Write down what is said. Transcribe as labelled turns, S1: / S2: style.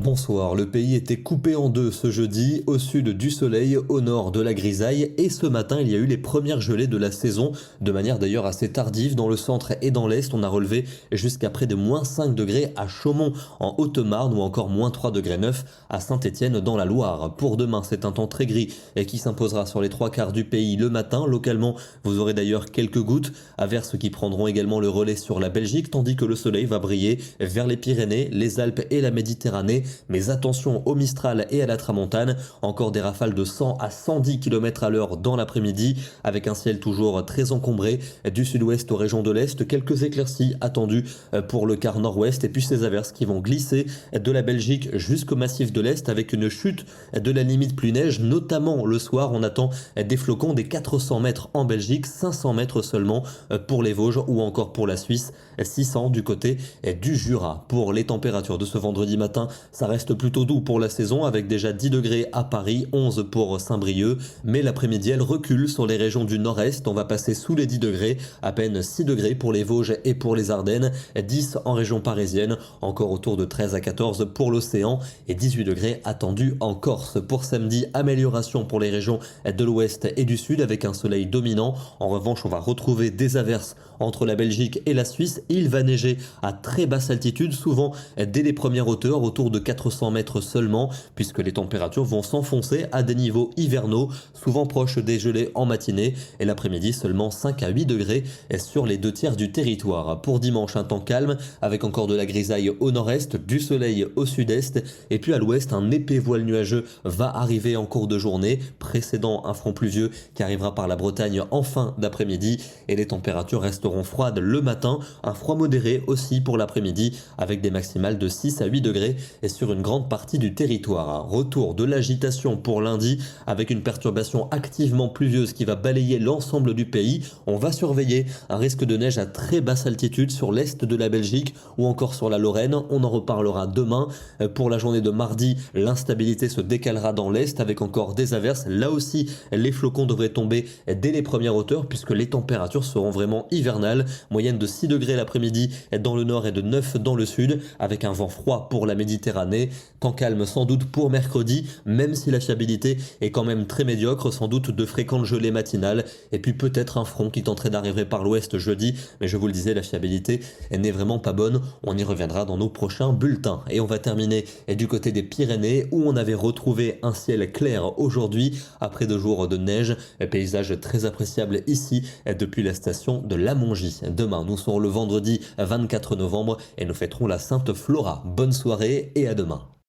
S1: Bonsoir, le pays était coupé en deux ce jeudi, au sud du soleil, au nord de la grisaille, et ce matin il y a eu les premières gelées de la saison, de manière d'ailleurs assez tardive dans le centre et dans l'est. On a relevé jusqu'à près de moins 5 degrés à Chaumont en Haute-Marne ou encore moins 3 degrés 9 à Saint-Étienne dans la Loire. Pour demain, c'est un temps très gris et qui s'imposera sur les trois quarts du pays le matin. Localement, vous aurez d'ailleurs quelques gouttes, averses qui prendront également le relais sur la Belgique, tandis que le soleil va briller vers les Pyrénées, les Alpes et la Méditerranée. Mais attention au Mistral et à la Tramontane, encore des rafales de 100 à 110 km à l'heure dans l'après-midi, avec un ciel toujours très encombré du sud-ouest aux régions de l'est, quelques éclaircies attendues pour le quart nord-ouest, et puis ces averses qui vont glisser de la Belgique jusqu'au massif de l'est, avec une chute de la limite pluie-neige, notamment le soir. On attend des flocons des 400 mètres en Belgique, 500 mètres seulement pour les Vosges ou encore pour la Suisse, 600 du côté du Jura. Pour les températures de ce vendredi matin, ça reste plutôt doux pour la saison, avec déjà 10 degrés à Paris, 11 pour Saint-Brieuc, mais l'après-midi elle recule sur les régions du nord-est. On va passer sous les 10 degrés, à peine 6 degrés pour les Vosges et pour les Ardennes, 10 en région parisienne, encore autour de 13 à 14 pour l'océan et 18 degrés attendus en Corse. Pour samedi, amélioration pour les régions de l'ouest et du sud avec un soleil dominant. En revanche, on va retrouver des averses entre la Belgique et la Suisse. Il va neiger à très basse altitude, souvent dès les premières hauteurs, autour de 400 mètres seulement, puisque les températures vont s'enfoncer à des niveaux hivernaux, souvent proches des gelées en matinée, et l'après-midi seulement 5 à 8 degrés sur les 2 tiers du territoire. Pour dimanche, un temps calme, avec encore de la grisaille au nord-est, du soleil au sud-est, et puis à l'ouest, un épais voile nuageux va arriver en cours de journée, précédant un front pluvieux qui arrivera par la Bretagne en fin d'après-midi, et les températures resteront froides le matin, un froid modéré aussi pour l'après-midi, avec des maximales de 6 à 8 degrés et sur une grande partie du territoire. Retour de l'agitation pour lundi, avec une perturbation activement pluvieuse qui va balayer l'ensemble du pays. On va surveiller un risque de neige à très basse altitude sur l'est de la Belgique ou encore sur la Lorraine. On en reparlera demain. Pour la journée de mardi, l'instabilité se décalera dans l'est avec encore des averses. Là aussi, les flocons devraient tomber dès les premières hauteurs puisque les températures seront vraiment hivernales. Moyenne de 6 degrés l'après-midi dans le nord et de 9 dans le sud, avec un vent froid pour la Méditerranée. Temps calme sans doute pour mercredi, même si la fiabilité est quand même très médiocre, sans doute de fréquentes gelées matinales, et puis peut-être un front qui tenterait d'arriver par l'ouest jeudi, mais je vous le disais, la fiabilité n'est vraiment pas bonne. On y reviendra dans nos prochains bulletins. Et on va terminer du côté des Pyrénées, où on avait retrouvé un ciel clair aujourd'hui, après 2 jours de neige, paysage très appréciable ici, depuis la station de La Mongie. Demain, nous serons le vendredi 24 novembre, et nous fêterons la Sainte Flora. Bonne soirée et à demain.